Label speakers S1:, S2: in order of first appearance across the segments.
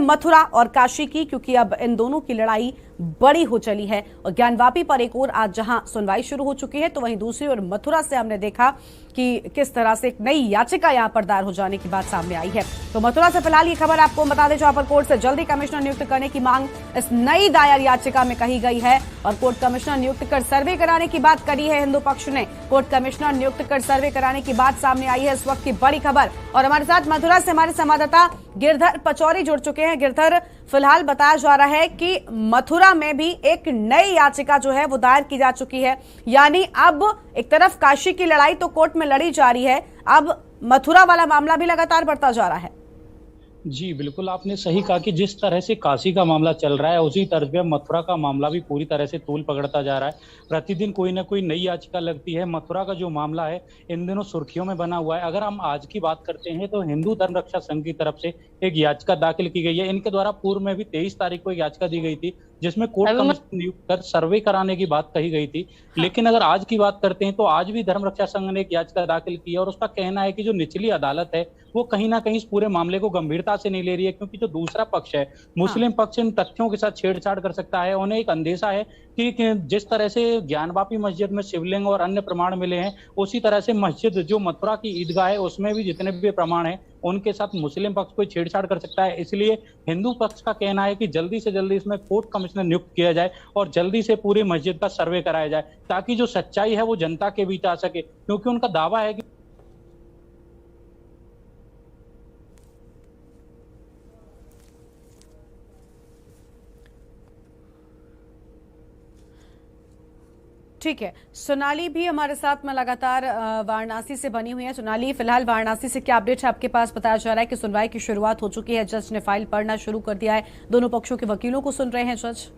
S1: मथुरा और काशी की, क्योंकि अब इन दोनों की लड़ाई बड़ी हो चली है। और ज्ञानवापी पर एक और आज जहां सुनवाई शुरू हो चुकी है, तो वहीं दूसरी ओर मथुरा से हमने देखा कि किस तरह से एक नई याचिका यहां पर दायर हो जाने की बात सामने आई है। तो मथुरा से फिलहाल ये खबर आपको बता दें, जहां पर कोर्ट से जल्दी कमिश्नर नियुक्त करने की मांग इस नई दायर याचिका में कही गई है। और कोर्ट कमिश्नर नियुक्त कर सर्वे कराने की बात करी है हिंदू पक्ष ने। कोर्ट कमिश्नर नियुक्त कर सर्वे कराने की बात सामने आई है, इस वक्त की बड़ी खबर। और हमारे साथ मथुरा से हमारे संवाददाता गिरधर पचौरी जुड़ चुके हैं। गिरधर, फिलहाल बताया जा रहा है कि मथुरा में भी एक नई याचिका जो है वो दायर की जा चुकी है, यानी अब एक तरफ काशी की लड़ाई तो कोर्ट में लड़ी जा रही है, अब मथुरा वाला मामला भी लगातार बढ़ता जा रहा है।
S2: जी बिल्कुल, आपने सही कहा कि जिस तरह से काशी का मामला चल रहा है उसी तरह पे मथुरा का मामला भी पूरी तरह से तूल पकड़ता जा रहा है। प्रतिदिन कोई ना कोई नई याचिका लगती है। मथुरा का जो मामला है इन दिनों सुर्खियों में बना हुआ है। अगर हम आज की बात करते हैं तो हिंदू धर्म रक्षा संघ की तरफ से एक याचिका दाखिल की गई है। इनके द्वारा पूर्व में भी 23 तारीख को एक याचिका दी गई थी जिसमें कोर्ट कमिश्नर नियुक्त कर सर्वे कराने की बात कही गई थी। लेकिन अगर आज की बात करते हैं तो आज भी धर्म रक्षा संघ ने एक याचिका दाखिल की है और उसका कहना है कि जो निचली अदालत है वो कहीं ना कहीं इस पूरे मामले को गंभीरता से नहीं ले रही है, क्योंकि जो दूसरा पक्ष है मुस्लिम पक्ष इन तथ्यों के साथ छेड़छाड़ कर सकता है। उन्हें एक अंदेशा है कि जिस तरह से ज्ञानवापी मस्जिद में शिवलिंग और अन्य प्रमाण मिले हैं, उसी तरह से मस्जिद जो मथुरा की ईदगाह है उसमें भी जितने भी प्रमाण हैं उनके साथ मुस्लिम पक्ष कोई छेड़छाड़ कर सकता है। इसलिए हिंदू पक्ष का कहना है कि जल्दी से जल्दी इसमें कोर्ट कमिश्नर नियुक्त किया जाए और जल्दी से पूरी मस्जिद का सर्वे कराया जाए, ताकि जो सच्चाई है वो जनता के बीच आ सके। क्योंकि उनका दावा है कि
S1: ठीक है, सोनाली भी हमारे साथ में लगातार वाराणसी से बनी हुई है। सोनाली, फिलहाल वाराणसी से क्या अपडेट है आपके पास? बताया जा रहा है कि सुनवाई की शुरुआत हो चुकी है, जज ने फाइल पढ़ना शुरू कर दिया है, दोनों पक्षों के वकीलों को सुन रहे हैं जज।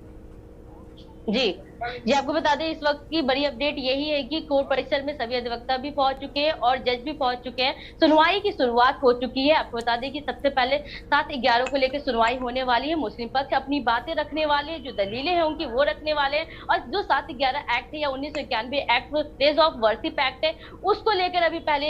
S3: जी आपको बता दें, इस वक्त की बड़ी अपडेट यही है कि कोर्ट परिसर में सभी अधिवक्ता भी पहुंच चुके हैं और जज भी पहुंच चुके हैं। सुनवाई की शुरुआत हो चुकी है। आपको बता दें कि सबसे पहले 7/11 को लेकर सुनवाई होने वाली है। मुस्लिम पक्ष अपनी बातें रखने वाले हैं, जो दलीलें हैं उनकी वो रखने वाले हैं, और जो 7/11 एक्ट है या 1991 act, place of worship act है, उसको लेकर अभी पहले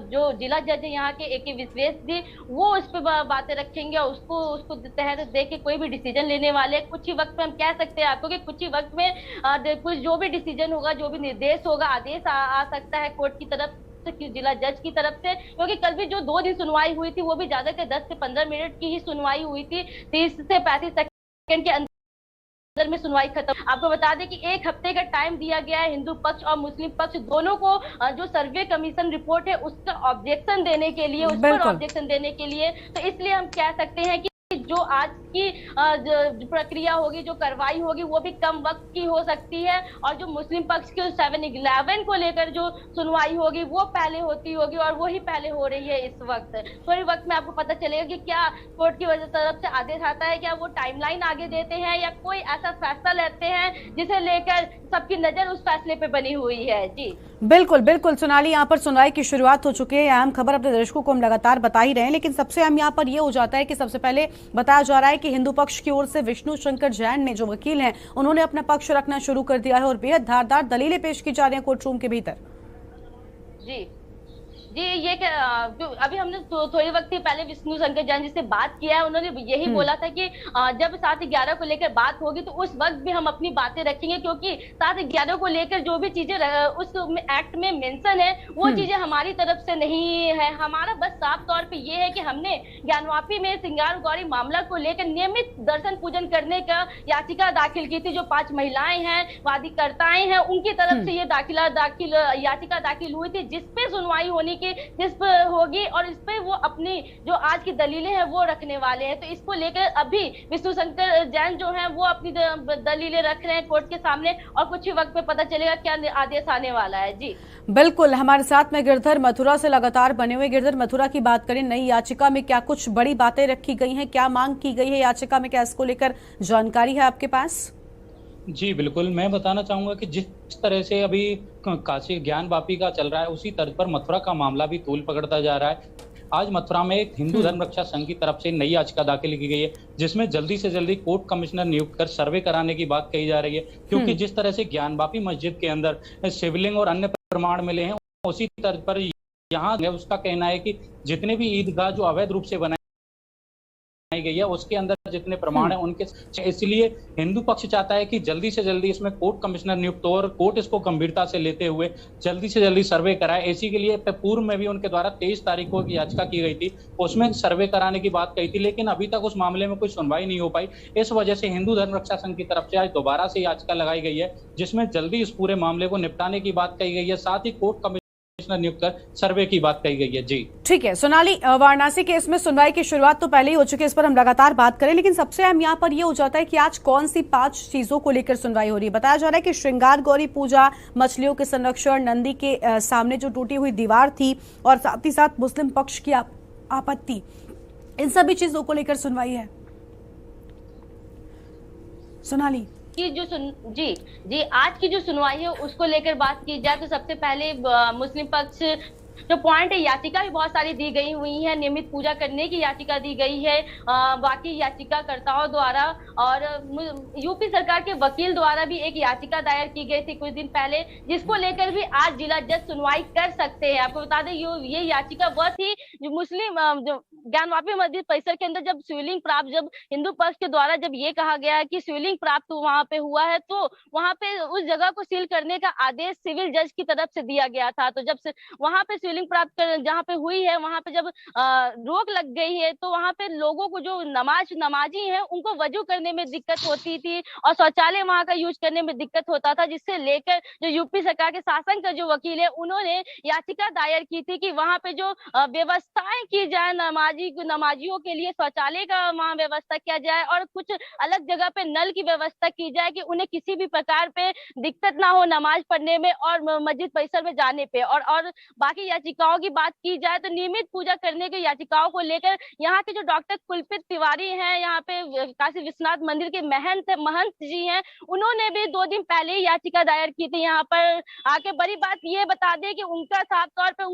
S3: जो जिला जज है यहाँ के AK विश्वेश जी, वो उस पर बातें रखेंगे और उसको तहत देख के कोई भी डिसीजन लेने वाले। कुछ ही वक्त में हम कह सकते हैं आपको कि कुछ ही वक्त में कुछ जो भी डिसीजन होगा, जो भी निर्देश होगा, आदेश आ सकता है कोर्ट की तरफ से, जिला जज की तरफ से। क्योंकि कल भी जो 2 दिन सुनवाई हुई थी वो भी ज्यादा के 10 से 15 मिनट की ही सुनवाई हुई थी। 30 से 35 सेकंड के अंदर में सुनवाई खत्म। आपको बता दें कि 1 हफ्ते का टाइम दिया गया है हिंदू पक्ष और मुस्लिम पक्ष दोनों को जो सर्वे कमीशन रिपोर्ट है उसका ऑब्जेक्शन देने के लिए, उस पर ऑब्जेक्शन देने के लिए। तो इसलिए हम कह सकते हैं कि जो आज की प्रक्रिया होगी, जो कार्रवाई होगी, वो भी कम वक्त की हो सकती है। और जो मुस्लिम पक्ष की 7/11 को लेकर जो सुनवाई होगी वो पहले होती होगी, और वो ही पहले हो रही है इस वक्त। थोड़ी वक्त में आपको पता चलेगा कि क्या कोर्ट की तरफ से आदेश आता है, क्या वो टाइमलाइन आगे देते हैं या कोई ऐसा फैसला लेते हैं जिसे लेकर सबकी नजर उस फैसले पे बनी हुई है। जी
S1: बिल्कुल बिल्कुल सोनाली, यहाँ पर सुनवाई की शुरुआत हो चुकी है। अहम खबर अपने दर्शकों को हम लगातार बता ही रहे हैं, लेकिन सबसे अहम यहाँ पर यह हो जाता है कि सबसे पहले बताया जा रहा है कि हिंदू पक्ष की ओर से विष्णु शंकर जैन ने, जो वकील हैं, उन्होंने अपना पक्ष रखना शुरू कर दिया है और बेहद धारदार दलीलें पेश की जा रही हैं कोर्ट रूम के भीतर।
S3: जी ये अभी हमने थोड़ी वक्त पहले विष्णु शंकर जैन जी से बात किया है। उन्होंने यही बोला था कि जब 7/11 को लेकर बात होगी तो उस वक्त भी हम अपनी बातें रखेंगे, क्योंकि 7/11 को लेकर जो भी चीजें उस एक्ट में मेंशन है वो चीजें हमारी तरफ से नहीं है। हमारा बस साफ तौर पे ये है कि हमने ज्ञानवापी में सिंगार गौरी मामला को लेकर नियमित दर्शन पूजन करने का याचिका दाखिल की थी। जो 5 महिलाएं हैं, वादीकर्ताएं हैं, उनकी तरफ से ये याचिका दाखिल हुई थी, जिसपे सुनवाई होने जिस पर होगी और इस पे वो अपनी जो आज की दलीलें हैं वो रखने वाले हैं। तो इसको लेकर अभी विष्णु शंकर जैन जो हैं वो अपनी दलीलें रख रहे हैं कोर्ट के सामने, और कुछ ही वक्त में पता चलेगा क्या आदेश आने वाला है। जी
S1: बिल्कुल, हमारे साथ में गिरधर मथुरा से लगातार बने हुए। गिरधर, मथुरा की बात करें, नई याचिका में क्या कुछ बड़ी बातें रखी गई हैं, क्या मांग की गई है याचिका में, क्या इसको लेकर जानकारी है आपके पास?
S2: जी बिल्कुल, मैं बताना चाहूंगा कि जिस तरह से अभी काशी ज्ञानवापी का चल रहा है उसी तर्ज पर मथुरा का मामला भी तूल पकड़ता जा रहा है। आज मथुरा में एक हिंदू धर्म रक्षा संघ की तरफ से नई याचिका दाखिल की गई है, जिसमें जल्दी से जल्दी कोर्ट कमिश्नर नियुक्त कर सर्वे कराने की बात कही जा रही है। क्योंकि जिस तरह से ज्ञानवापी मस्जिद के अंदर शिवलिंग और अन्य प्रमाण मिले हैं, उसी तर्ज पर यहाँ उसका कहना है कि जितने भी ईदगाह जो अवैध रूप से बनाई गई है उसके अंदर जितने प्रमाण है उनके, इसलिए हिंदू पक्ष चाहता है कि जल्दी से जल्दी इसमें कोर्ट कमिश्नर नियुक्त हो और कोर्ट इसको गंभीरता से लेते हुए जल्दी से जल्दी सर्वे कराए। इसी के लिए पूर्व में भी उनके द्वारा 23 तारीख को याचिका की गई थी, उसमें सर्वे कराने की बात कही थी, लेकिन अभी तक उस मामले में कोई सुनवाई नहीं हो पाई। इस वजह से हिंदू धर्म रक्षा संघ की तरफ से आज दोबारा से याचिका लगाई गई है, जिसमें जल्दी इस पूरे मामले को निपटाने की बात कही गई है, साथ ही कोर्ट कमिश्नर नियुक्त कर सर्वे की बात कही गई है। जी
S1: ठीक है सोनाली, वाराणसी केस में सुनवाई की शुरुआत तो पहले ही हो चुकी है, इस पर हम लगातार बात करें, लेकिन सबसे अहम यहाँ पर यह हो जाता है कि आज कौन सी 5 चीजों को लेकर सुनवाई हो रही है। बताया जा रहा है कि श्रृंगार गौरी पूजा, मछलियों के संरक्षण, नंदी के सामने जो टूटी हुई दीवार थी और साथ ही साथ मुस्लिम पक्ष की आपत्ति, इन सभी चीजों को लेकर सुनवाई है। सोनाली
S3: की जो जी आज की जो सुनवाई है उसको लेकर बात की जाए तो सबसे पहले मुस्लिम पक्ष जो पॉइंट है, याचिका भी बहुत सारी दी गई हुई है। नियमित पूजा करने की याचिका दी गई है बाकी याचिकाकर्ताओं द्वारा, और यूपी सरकार के वकील द्वारा भी एक याचिका दायर की गई थी कुछ दिन पहले, जिसको लेकर भी आज जिला जज सुनवाई कर सकते हैं। आपको बता दें ये याचिका वह थी जो मुस्लिम जो ज्ञानवापी मस्जिद परिसर के अंदर जब शिवलिंग प्राप्त, जब हिंदू पक्ष के द्वारा जब ये कहा गया है कि शिवलिंग प्राप्त वहां पे हुआ है, तो वहां पे उस जगह को सील करने का आदेश सिविल जज की तरफ से दिया गया था। तो जब से वहां पे शिवलिंग प्राप्त कर जहाँ पे हुई है, वहां पे जब रोक लग गई है, तो वहां पे लोगों को जो नमाजी हैं उनको वजू करने में दिक्कत होती थी और शौचालय वहां का यूज करने में दिक्कत होता था, जिससे लेकर जो यूपी सरकार के शासन का जो वकील है उन्होंने याचिका दायर की थी कि वहां पे जो व्यवस्थाएं की जाए, नमाजियों के लिए शौचालय का वहां व्यवस्था किया जाए और कुछ अलग जगह पे नल की व्यवस्था की जाए कि उन्हें किसी भी प्रकार पे दिक्कत ना हो नमाज पढ़ने में और मस्जिद परिसर में जाने पे। और बाकी याचिकाओं की बात की जाए तो नियमित पूजा करने की याचिकाओं को लेकर यहाँ के जो डॉक्टर कुलपित तिवारी हैं, यहाँ पे काशी विश्वनाथ मंदिर के महंत जी हैं, उन्होंने भी 2 दिन पहले ही याचिका दायर की थी यहाँ पर आके। बड़ी बात ये बता दें कि उनका साफ तौर पे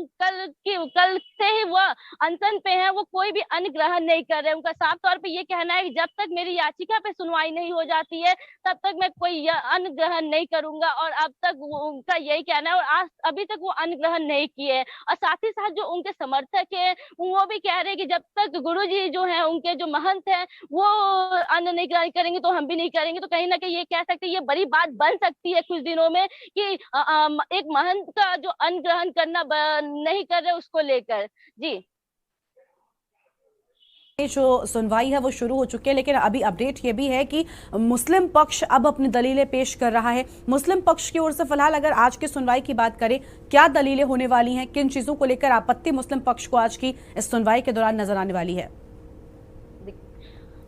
S3: कल से ही वह अनशन पे है, वो कोई भी अन्न ग्रहण नहीं कर रहे। उनका साफ तौर पे ये कहना है कि जब तक मेरी याचिका पे सुनवाई नहीं हो जाती है तब तक मैं कोई अन्न ग्रहण नहीं करूंगा, और अब तक उनका यही कहना है और आज अभी तक वो अन्न ग्रहण नहीं किए। और साथ ही साथ जो उनके समर्थक है वो भी कह रहे हैं कि जब तक गुरुजी जो है उनके जो महंत है वो अन्न नहीं ग्रहण करेंगे तो हम भी नहीं करेंगे। तो कहीं ना कहीं ये कह सकते हैं, ये बड़ी बात बन सकती है कुछ दिनों में कि एक महंत का जो अन्न ग्रहण करना नहीं कर रहे उसको लेकर। जी
S1: जो सुनवाई है वो शुरू हो चुकी है, लेकिन अभी अपडेट ये भी है कि मुस्लिम पक्ष अब अपनी दलीलें पेश कर रहा है। मुस्लिम पक्ष की ओर से फिलहाल अगर आज की सुनवाई की बात करें, क्या दलीलें होने वाली हैं, किन चीजों को लेकर आपत्ति मुस्लिम पक्ष को आज की इस सुनवाई के दौरान नजर आने वाली है?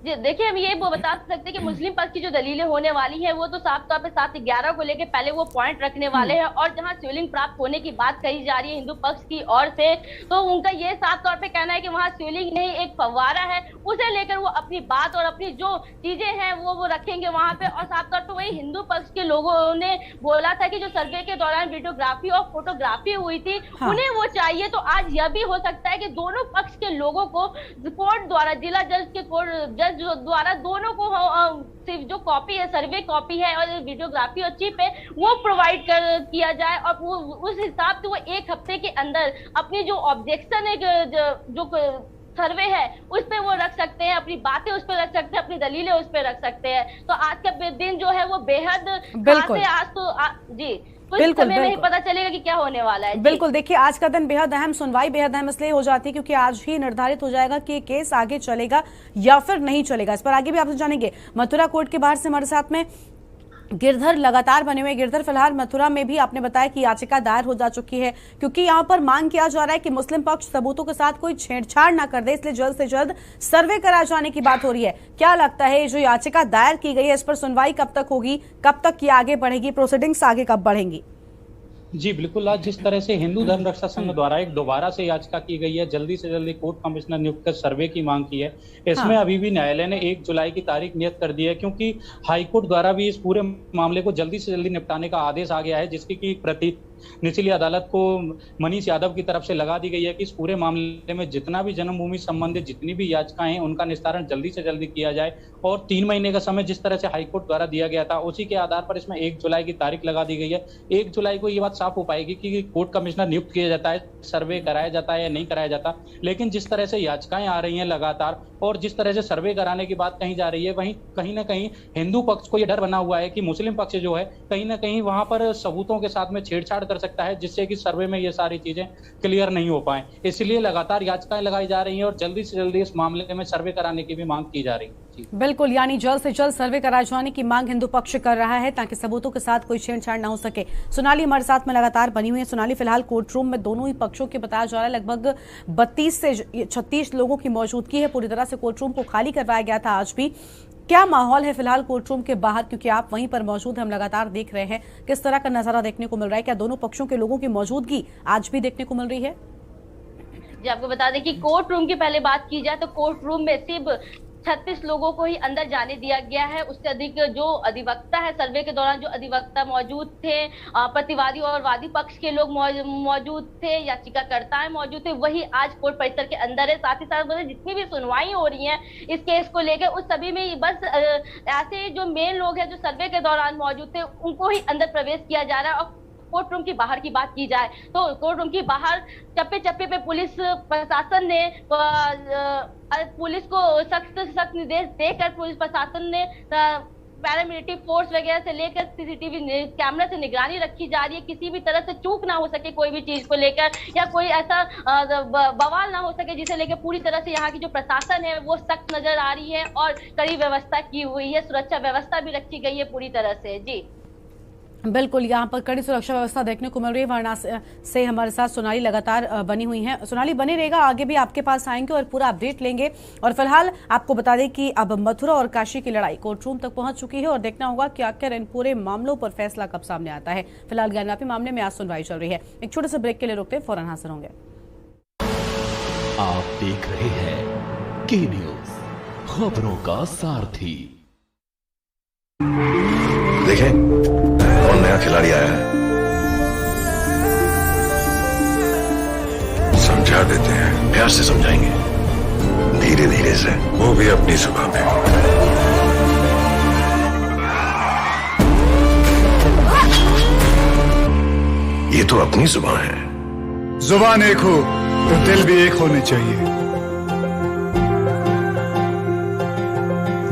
S3: जी देखिए, हम ये बता सकते हैं कि मुस्लिम पक्ष की जो दलीलें होने वाली है वो तो साफ तौर पे 7/11 को लेके पहले वो पॉइंट रखने वाले हैं, और जहां शिवलिंग प्राप्त होने की बात कही जा रही है हिंदू पक्ष की ओर से, तो उनका ये साफ तौर पे कहना है कि वहां शिवलिंग नहीं एक फव्वारा है, उसे लेकर वो अपनी बात और अपनी जो चीजें हैं वो रखेंगे वहां पे। और साफ तौर पर वही हिंदू पक्ष के लोगों ने बोला था कि जो सर्वे के दौरान वीडियोग्राफी और फोटोग्राफी हुई थी उन्हें वो चाहिए। तो आज यह भी हो सकता है कि दोनों पक्ष के लोगों को कोर्ट द्वारा, जिला जज के जज द्वारा दोनों को सिर्फ जो कॉपी है, सर्वे कॉपी है और वीडियोग्राफी और चिप है वो प्रोवाइड किया जाए, और वो उस हिसाब से वो 1 हफ्ते के अंदर अपनी जो ऑब्जेक्शन है जो सर्वे है उस पे वो रख सकते हैं, अपनी बातें उस पे रख सकते हैं, अपनी दलीलें उस पे रख सकते हैं। तो आज का दिन जो है वो बेहद खास है। आज तो जी
S1: बिल्कुल
S3: समय में ही पता चलेगा कि क्या होने वाला है।
S1: बिल्कुल, देखिए आज का दिन बेहद अहम, सुनवाई बेहद अहम इसलिए हो जाती है क्योंकि आज ही निर्धारित हो जाएगा कि केस आगे चलेगा या फिर नहीं चलेगा। इस पर आगे भी आपसे जानेंगे। मथुरा कोर्ट के बाहर से हमारे साथ में गिरधर लगातार बने हुए। गिरधर, फिलहाल मथुरा में भी आपने बताया कि याचिका दायर हो जा चुकी है क्योंकि यहाँ पर मांग किया जा रहा है कि मुस्लिम पक्ष सबूतों के साथ कोई छेड़छाड़ ना कर दे, इसलिए जल्द से जल्द सर्वे कराए जाने की बात हो रही है। क्या लगता है जो याचिका दायर की गई है इस पर सुनवाई कब तक होगी, कब तक ये आगे बढ़ेगी, प्रोसीडिंग्स आगे कब बढ़ेंगी?
S2: जी बिल्कुल, आज जिस तरह से हिंदू धर्म रक्षा संघ द्वारा एक दोबारा से याचिका की गई है, जल्दी से जल्दी कोर्ट कमिश्नर नियुक्त कर सर्वे की मांग की है, इसमें अभी भी न्यायालय ने 1 जुलाई की तारीख नियत कर दी है क्योंकि हाईकोर्ट द्वारा भी इस पूरे मामले को जल्दी से जल्दी निपटाने का आदेश आ गया है, जिसकी की प्रति निचली अदालत को मनीष यादव की तरफ से लगा दी गई है कि इस पूरे मामले में जितना भी जन्मभूमि संबंधित जितनी भी याचिकाएं हैं उनका निस्तारण जल्दी से जल्दी किया जाए और 3 महीने का समय जिस तरह से हाईकोर्ट द्वारा दिया गया था उसी के आधार पर इसमें 1 जुलाई की तारीख लगा दी गई है। 1 जुलाई को ये बात साफ हो पाएगी कि कोर्ट कमिश्नर नियुक्त किया जाता है, सर्वे कराया जाता है या नहीं कराया जाता। लेकिन जिस तरह से याचिकाएं आ रही हैं लगातार और जिस तरह से सर्वे कराने की बात कही जा रही है, वहीं कहीं ना कहीं हिंदू पक्ष को यह डर बना हुआ है कि मुस्लिम पक्ष जो है कहीं ना कहीं वहां पर सबूतों के साथ में छेड़छाड़ कर सकता है, जिससे कि सर्वे में ये सारी चीजें क्लियर नहीं हो पाए। इसलिए लगातार याचिकाएं लगाई जा रही हैं और जल्दी से जल्दी इस मामले में सर्वे कराने की भी मांग की जा रही है।
S1: बिल्कुल, यानी जल्द से जल्द सर्वे कराए जाने की मांग हिंदू पक्ष कर रहा है ताकि सबूतों के साथ कोई छेड़छाड़ न हो सके। सोनाली हमारे साथ में लगातार बनी हुई है। सोनाली, फिलहाल कोर्ट रूम में दोनों ही पक्षों के बताया जा रहा है लगभग 32 से 36 लोगों की मौजूदगी है। पूरी तरह से कोर्ट रूम को खाली करवाया गया था। आज भी क्या माहौल है फिलहाल कोर्ट रूम के बाहर, क्योंकि आप वहीं पर मौजूद हैं, हम लगातार देख रहे हैं, किस तरह का नजारा देखने को मिल रहा है? क्या दोनों पक्षों के लोगों की मौजूदगी आज भी देखने को मिल रही है?
S3: जी, आपको बता दें कि कोर्ट रूम की पहले बात की जाए तो कोर्ट रूम में सिर्फ 36 लोगों को ही अंदर जाने दिया गया है। उससे अधिक जो अधिवक्ता है, सर्वे के दौरान जो अधिवक्ता मौजूद थे, प्रतिवादी और वादी पक्ष के लोग मौजूद थे, याचिकाकर्ता मौजूद थे, वही आज कोर्ट परिसर के अंदर है। साथ ही साथ जितनी भी सुनवाई हो रही है इस केस को लेकर, उस सभी में बस ऐसे जो मेन लोग हैं जो सर्वे के दौरान मौजूद थे उनको ही अंदर प्रवेश किया जा रहा है। और कोर्ट रूम की बाहर की बात की जाए तो कोर्ट रूम की बाहर चप्पे चप्पे पे पुलिस प्रशासन ने पुलिस को सख्त निर्देश देकर पुलिस प्रशासन ने पैरामिलिट्री फोर्स वगैरह से लेकर सीसीटीवी कैमरा से निगरानी रखी जा रही है। किसी भी तरह से चूक ना हो सके कोई भी चीज को लेकर, या कोई ऐसा बवाल ना हो सके जिसे लेकर पूरी तरह से यहाँ की जो प्रशासन है वो सख्त नजर आ रही है और कड़ी व्यवस्था की हुई है। सुरक्षा व्यवस्था भी रखी गई है पूरी तरह से। जी
S1: बिल्कुल, यहाँ पर कड़ी सुरक्षा व्यवस्था देखने को मिल रही है। वाराणसी से हमारे साथ सोनाली लगातार बनी हुई है। सोनाली, बनी रहेगा, आगे भी आपके पास आएंगे और पूरा अपडेट लेंगे। और फिलहाल आपको बता दें कि अब मथुरा और काशी की लड़ाई कोर्ट रूम तक पहुंच चुकी है और देखना होगा कि आखिर इन पूरे मामलों पर फैसला कब सामने आता है। फिलहाल ज्ञानवापी मामले में आज सुनवाई चल रही है। एक छोटे से ब्रेक के लिए रुकते हैं, फौरन हाजिर होंगे।
S4: आप देख रहे हैं के न्यूज, खबरों का सारथी।
S5: देखें कौन नया खिलाड़ी आया है, समझा देते हैं। प्यार से समझाएंगे, धीरे धीरे से, वो भी अपनी जुबान में। ये तो अपनी जुबान है।
S6: जुबान एक हो तो दिल भी एक होने चाहिए।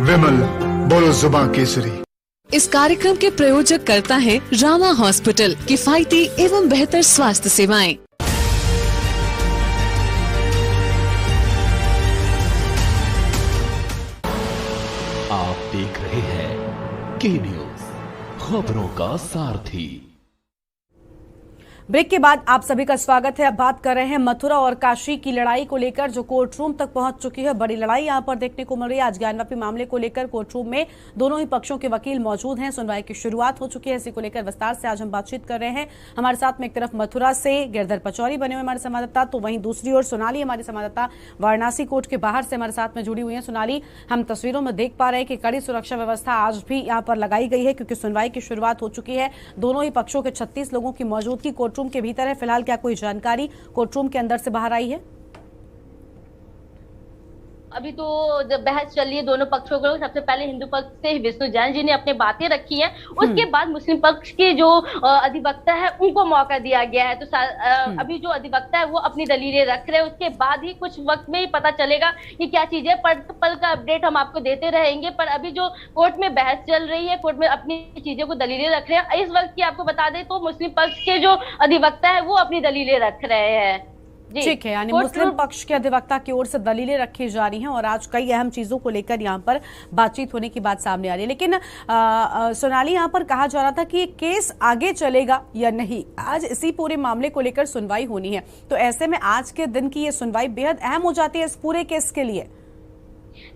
S6: विमल, बोलो जुबान केसरी।
S7: इस कार्यक्रम के प्रायोजक करता है रामा हॉस्पिटल, किफायती एवं बेहतर स्वास्थ्य सेवाएं।
S4: आप देख रहे हैं के न्यूज, खबरों का सारथी।
S1: ब्रेक के बाद आप सभी का स्वागत है। अब बात कर रहे हैं मथुरा और काशी की लड़ाई को लेकर जो कोर्ट रूम तक पहुंच चुकी है। बड़ी लड़ाई यहां पर देखने को मिल रही है। आज ज्ञानवापी मामले को लेकर कोर्ट रूम में दोनों ही पक्षों के वकील मौजूद हैं। सुनवाई की शुरुआत हो चुकी है। इसी को लेकर विस्तार से आज हम बातचीत कर रहे हैं। हमारे साथ में एक तरफ मथुरा से गिरधर पचौरी बने हुए हमारे संवाददाता, तो वहीं दूसरी ओर सोनाली हमारी संवाददाता वाराणसी कोर्ट के बाहर से हमारे साथ में जुड़ी हुई है। सोनाली, हम तस्वीरों में देख पा रहे हैं कि कड़ी सुरक्षा व्यवस्था आज भी यहाँ पर लगाई गई है क्योंकि सुनवाई की शुरुआत हो चुकी है। दोनों ही पक्षों के 36 लोगों की मौजूदगी कोर्ट रूम के भीतर है। फिलहाल क्या कोई जानकारी कोर्ट रूम के अंदर से बाहर आई है?
S3: अभी तो जब बहस चल रही है दोनों पक्षों को, सबसे पहले हिंदू पक्ष से विष्णु जैन जी ने अपनी बातें रखी हैं, उसके बाद मुस्लिम पक्ष के जो अधिवक्ता है उनको मौका दिया गया है। तो अभी जो अधिवक्ता है वो अपनी दलीलें रख रहे हैं, उसके बाद ही कुछ वक्त में ही पता चलेगा कि क्या चीजें। पल का अपडेट हम आपको देते रहेंगे, पर अभी जो कोर्ट में बहस चल रही है, कोर्ट में अपनी चीजों को दलीलें रख रहे हैं। इस वक्त की आपको बता दें तो मुस्लिम पक्ष के जो अधिवक्ता है वो अपनी दलीलें रख रहे हैं।
S1: ठीक है, यानी मुस्लिम पक्ष के अधिवक्ता की ओर से दलीलें रखी जा रही हैं और आज कई अहम चीजों को लेकर यहां पर बातचीत होने की बात सामने आ रही है। लेकिन सोनाली, यहां पर कहा जा रहा था कि ये केस आगे चलेगा या नहीं। आज इसी पूरे मामले को लेकर सुनवाई होनी है, तो ऐसे में आज के दिन की ये सुनवाई बेहद अहम हो जाती है इस पूरे केस के लिए।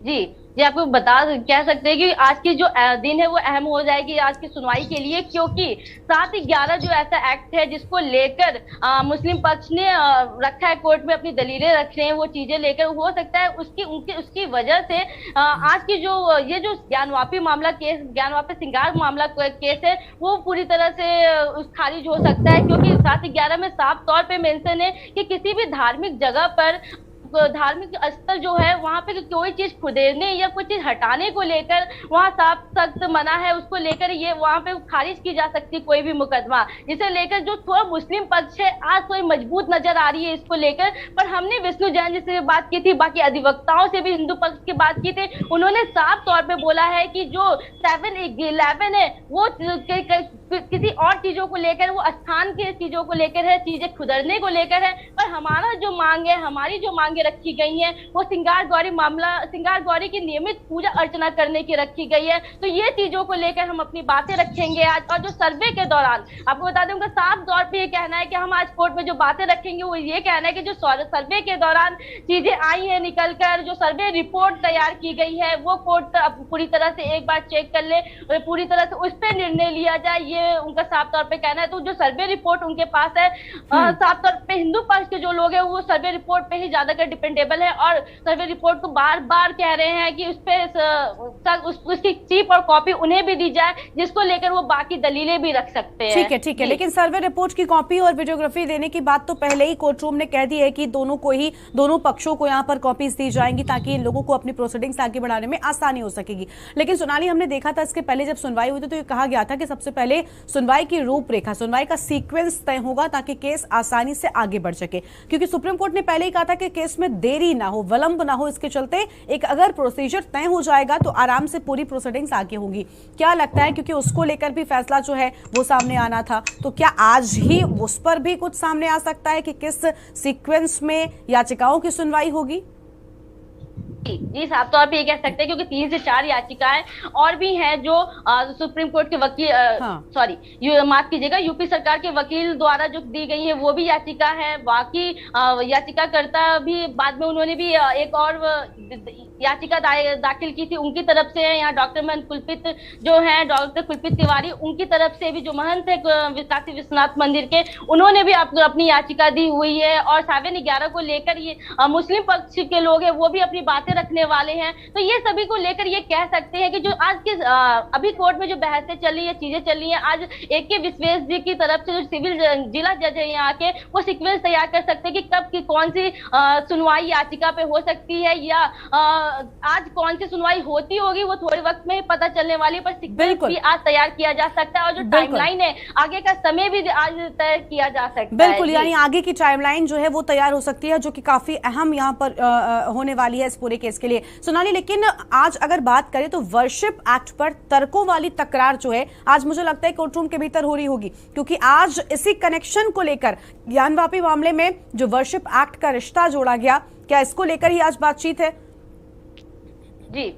S3: जी, जी, आपको कह सकते हैं कि आज की जो दिन है वो अहम हो जाएगी आज की सुनवाई के लिए, क्योंकि 7/11 जो ऐसा एक्ट है जिसको लेकर मुस्लिम पक्ष ने रखा है कोर्ट में, अपनी दलीलें रख रहे हैं, वो चीजें लेकर हो सकता है उसकी वजह से आज की ये जो ज्ञानवापी मामला केस, ज्ञानवापी श्रृंगार मामला केस है, वो पूरी तरह से खारिज हो सकता है, क्योंकि 7/11 में साफ तौर पे मेंशन है कि किसी भी धार्मिक जगह पर, धार्मिक स्थल जो है वहां पे कोई चीज खुदेरने या कोई चीज हटाने को लेकर वहां साफ सख्त मना है, उसको लेकर ये वहां पे खारिज की जा सकती है कोई भी मुकदमा, जिसे लेकर जो थोड़ा मुस्लिम पक्ष है आज थोड़ी मजबूत नजर आ रही है इसको लेकर। पर हमने विष्णु जैन जी से बात की थी, बाकी अधिवक्ताओं से भी हिंदू पक्ष की बात की थी, उन्होंने साफ तौर पे बोला है कि जो 7/11 है वो किसी और चीजों को लेकर, वो स्थान की चीजों को लेकर है, चीजें खुदरने को लेकर है। पर हमारा जो मांग है, हमारी जो मांगे रखी गई है वो श्रृंगार गौरी की नियमित पूजा अर्चना करने की रखी गई है। तो ये चीजों को लेकर हम अपनी बातें रखेंगे आज। और जो सर्वे के दौरान आपको बता दें, उनका साफ तौर पे ये कहना है कि हम आज कोर्ट में जो बातें रखेंगे वो ये कहना है कि जो सर्वे के दौरान चीजें आई है निकल कर, जो सर्वे रिपोर्ट तैयार की गई है वो कोर्ट पूरी तरह से एक बार चेक कर ले और पूरी तरह से उस पर निर्णय लिया जाए, ये उनका साफ तौर पे कहना है। तो जो सर्वे रिपोर्ट उनके पास है, साफ तौर पे हिंदू पक्ष के जो लोग हैं वो सर्वे रिपोर्ट पे ही ज्यादातर डिपेंडेबल है और सर्वे रिपोर्ट को बार बार कह रहे हैं कि उसकी चिप और कॉपी उन्हें भी दी जाए, जिसको लेकर वो बाकी दलीलें भी रख सकते हैं।
S1: ठीक है, लेकिन सर्वे रिपोर्ट की कॉपी और वीडियोग्राफी देने की बात तो पहले ही कोर्ट रूम ने कह दी है कि दोनों पक्षों को यहाँ पर कॉपीज दी जाएंगी ताकि इन लोगों को अपनी प्रोसीडिंग्स आगे बढ़ाने में आसानी हो सकेगी। लेकिन सोनाली, हमने देखा था इसके पहले जब सुनवाई हुई थी तो ये कहा गया था कि सबसे पहले सुनवाई की रूपरेखा, सुनवाई का सीक्वेंस तय होगा ताकि केस आसानी से आगे बढ़ सके, क्योंकि सुप्रीम कोर्ट ने पहले ही कहा था कि केस में देरी ना हो, विलंब ना हो। इसके चलते एक अगर प्रोसीजर तय हो जाएगा तो आराम से पूरी प्रोसीडिंग्स आगे होंगी। क्या लगता है, क्योंकि उसको लेकर भी फैसला जो है वो सामने आना था, तो क्या आज ही उस पर भी कुछ सामने आ सकता है कि किस सीक्वेंस में याचिकाओं की सुनवाई होगी?
S3: जी, साफ तौर पे ये कह सकते हैं, क्योंकि 3 से 4 याचिकाएं और भी हैं जो सुप्रीम कोर्ट के वकील, माफ कीजिएगा, यूपी सरकार के वकील द्वारा जो दी गई है वो भी याचिका है। बाकी याचिकाकर्ता भी बाद में उन्होंने भी एक और याचिका दाखिल की थी, उनकी तरफ से है। यहाँ डॉक्टर महंत कुलपित जो है, डॉक्टर कुलपित तिवारी, उनकी तरफ से भी जो महंत है काशी विश्वनाथ मंदिर के, उन्होंने भी अपनी याचिका दी हुई है। और 7/11 को लेकर ये मुस्लिम पक्ष के लोग हैं वो भी अपनी बातें रखने वाले हैं। तो ये सभी को लेकर ये कह सकते हैं कि जो आज के अभी कोर्ट में जो बहसें चल रही है, चीजें चल रही है, आज AK विश्वेश जी की तरफ से जो सिविल जिला जज है यहाँ के, वो सीक्वेंस तैयार कर सकते हैं कि कब की कौन सी सुनवाई याचिका पे हो सकती है, या आज कौन सी सुनवाई होती होगी वो थोड़े वक्त में ही पता चलने वाली है। पर सीक्वेंस भी आज तैयार किया जा सकता है और जो टाइमलाइन है आगे का समय भी आज तय किया जा सकता है।
S1: बिल्कुल, यानी आगे की टाइमलाइन जो है वो तैयार हो सकती है, जो कि काफी अहम यहाँ पर होने वाली है इस पूरे केस के लिए। सोनाली, लेकिन आज अगर बात करें तो वर्शिप एक्ट पर तर्कों वाली तकरार जो है आज मुझे लगता है कोर्ट रूम के भीतर हो रही होगी, क्योंकि आज इसी कनेक्शन को लेकर ज्ञानवापी मामले में जो वर्शिप एक्ट का रिश्ता जोड़ा गया, क्या इसको लेकर ही आज बातचीत है?
S3: जी,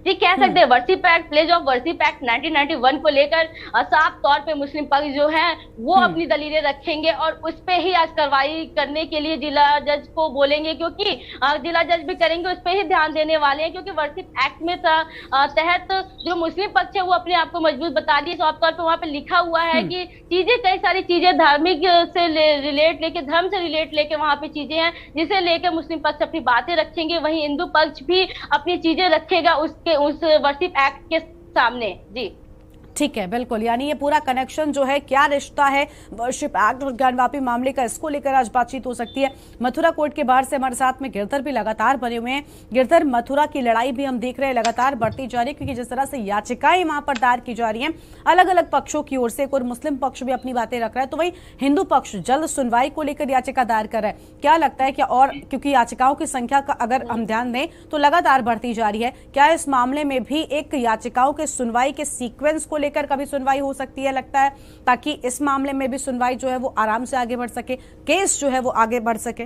S3: कह सकते हैं worship act, places of worship act 1991 को लेकर साफ तौर पे मुस्लिम पक्ष जो है वो अपनी दलीलें रखेंगे और उस पे ही आज कार्रवाई करने के लिए जिला जज को बोलेंगे, क्योंकि जिला जज भी करेंगे, उस पे ही ध्यान देने वाले हैं। क्योंकि वर्शिप एक्ट में तहत जो मुस्लिम पक्ष है वो अपने आप को मजबूत बता रही है। साफ तौर पर वहाँ पे लिखा हुआ है कि चीजें, कई सारी चीजें धार्मिक से रिलेट लेके, धर्म से रिलेट लेके वहाँ पे चीजें हैं जिसे लेकर मुस्लिम पक्ष अपनी बातें रखेंगे, वहीं हिंदू पक्ष भी अपनी चीजें रखेगा उस वर्शिप एक्ट के सामने। जी
S1: ठीक है, बिल्कुल, यानी ये पूरा कनेक्शन जो है, क्या रिश्ता है वर्शिप एक्ट और ज्ञानवापी मामले का, इसको लेकर आज बातचीत हो सकती है। मथुरा कोर्ट के बाहर से हमारे साथ में गिरधर भी लगातार बने हुए हैं। गिरधर, मथुरा की लड़ाई भी हम देख रहे हैं लगातार बढ़ती जा रही है, क्योंकि जिस तरह से याचिकाएं वहां पर दायर की जा रही हैं अलग अलग पक्षों की ओर से, और मुस्लिम पक्ष भी अपनी बातें रख रहा है, तो वही हिंदू पक्ष जल्द सुनवाई को लेकर याचिका दायर कर रहा है। क्या लगता है क्या, और क्योंकि याचिकाओं की संख्या का अगर हम ध्यान दें तो लगातार बढ़ती जा रही है, क्या इस मामले में भी एक याचिकाओं के सुनवाई के सीक्वेंस को लेकर कभी सुनवाई हो सकती है, लगता है, ताकि इस मामले में भी सुनवाई जो है वो आराम से आगे बढ़ सके, केस जो है वो आगे बढ़ सके?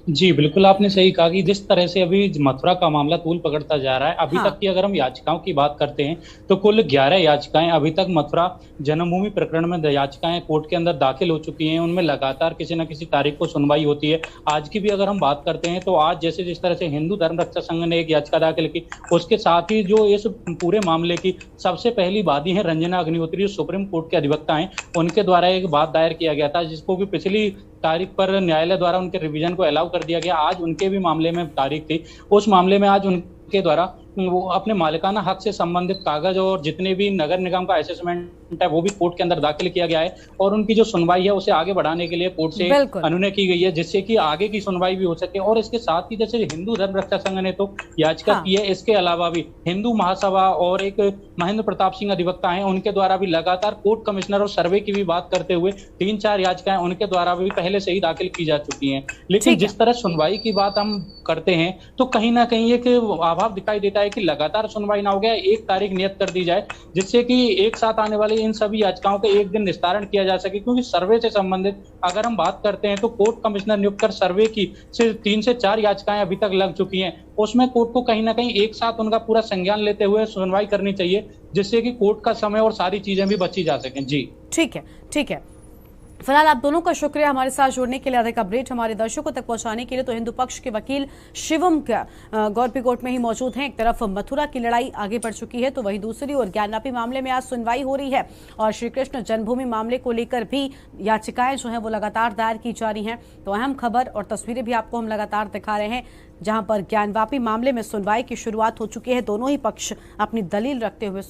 S2: जी, बिल्कुल आपने सही कहा कि जिस तरह से अभी मथुरा का मामला तूल पकड़ता जा रहा है, अभी
S1: हाँ।
S2: तक की अगर हम याचिकाओं की बात करते हैं, तो कुल 11 याचिकाएँ अभी तक मथुरा जन्मभूमि प्रकरण में याचिकाएँ कोर्ट के अंदर दाखिल हो चुकी हैं। उनमें लगातार किसी न किसी तारीख को सुनवाई होती है। आज की भी अगर हम बात करते हैं, तो आज जैसे जिस तरह से हिंदू धर्म रक्षा संघ ने एक याचिका दाखिल की, उसके साथ ही जो इस पूरे मामले की सबसे पहली वादी हैं रंजना अग्निहोत्री, जो सुप्रीम कोर्ट के अधिवक्ता हैं, उनके द्वारा एक बात दायर किया गया था, जिसको कि पिछली तारीख पर न्यायालय द्वारा उनके रिवीजन को अलाउ कर दिया गया। आज उनके भी मामले में तारीख थी। उस मामले में आज उनके द्वारा वो अपने मालिकाना हक से संबंधित कागज और जितने भी नगर निगम का असेसमेंट है वो भी कोर्ट के अंदर दाखिल किया गया है, और उनकी जो सुनवाई है उसे आगे बढ़ाने के लिए कोर्ट से अनुनय की गई है, जिससे कि आगे की सुनवाई भी हो सके। और इसके साथ ही जैसे हिंदू धर्म रक्षा संघ ने तो याचिका की है, इसके अलावा भी हिंदू महासभा और एक महेंद्र प्रताप सिंह अधिवक्ता हैं, उनके द्वारा भी लगातार कोर्ट कमिश्नर और सर्वे की भी बात करते हुए 3-4 याचिकाएं उनके द्वारा भी पहले से ही दाखिल की जा चुकी हैं। लेकिन जिस तरह सुनवाई की बात हम करते हैं, तो कहीं ना कहीं एक अभाव दिखाई देता है कि लगातार सुनवाई ना हो गया, एक तारीख नियत कर दी जाए, जिससे कि एक साथ आने वाली इन सभी याचिकाओं का एक दिन निस्तारण किया जा सके। क्योंकि सर्वे से संबंधित अगर हम बात करते हैं, तो कोर्ट कमिश्नर नियुक्त कर सर्वे की सिर्फ 3 से 4 याचिकाएं अभी तक लग चुकी हैं। उसमें कोर्ट को कहीं ना कहीं एक साथ उनका पूरा संज्ञान लेते हुए सुनवाई करनी चाहिए, जिससे कि कोर्ट का समय और सारी चीजें भी बची जा सकें। जी
S1: ठीक है, ठीक है। फिलहाल आप दोनों का शुक्रिया हमारे साथ जुड़ने के लिए, अधिक अपडेट हमारे दर्शकों तक पहुंचाने के लिए। तो हिंदू पक्ष के वकील शिवम गौरपी कोर्ट में ही मौजूद हैं। एक तरफ मथुरा की लड़ाई आगे बढ़ चुकी है, तो वहीं दूसरी ओर ज्ञानवापी मामले में आज सुनवाई हो रही है, और श्री कृष्ण जन्मभूमि मामले को लेकर भी याचिकाएं जो है वो लगातार दायर की जा रही हैं। तो अहम खबर और तस्वीरें भी आपको हम लगातार दिखा रहे हैं, जहां पर ज्ञानवापी मामले में सुनवाई की शुरुआत हो चुकी है। दोनों ही पक्ष अपनी दलील रखते हुए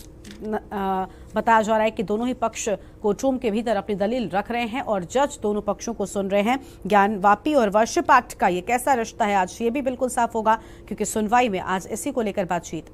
S1: बताया जा रहा है कि दोनों ही पक्ष कोर्ट रूम के भीतर अपनी दलील रख रहे हैं, और जज दोनों पक्षों को सुन रहे हैं। ज्ञानवापी और वर्षिप एक्ट का ये कैसा रिश्ता है, आज ये भी बिल्कुल साफ होगा, क्योंकि सुनवाई में आज इसी को लेकर बातचीत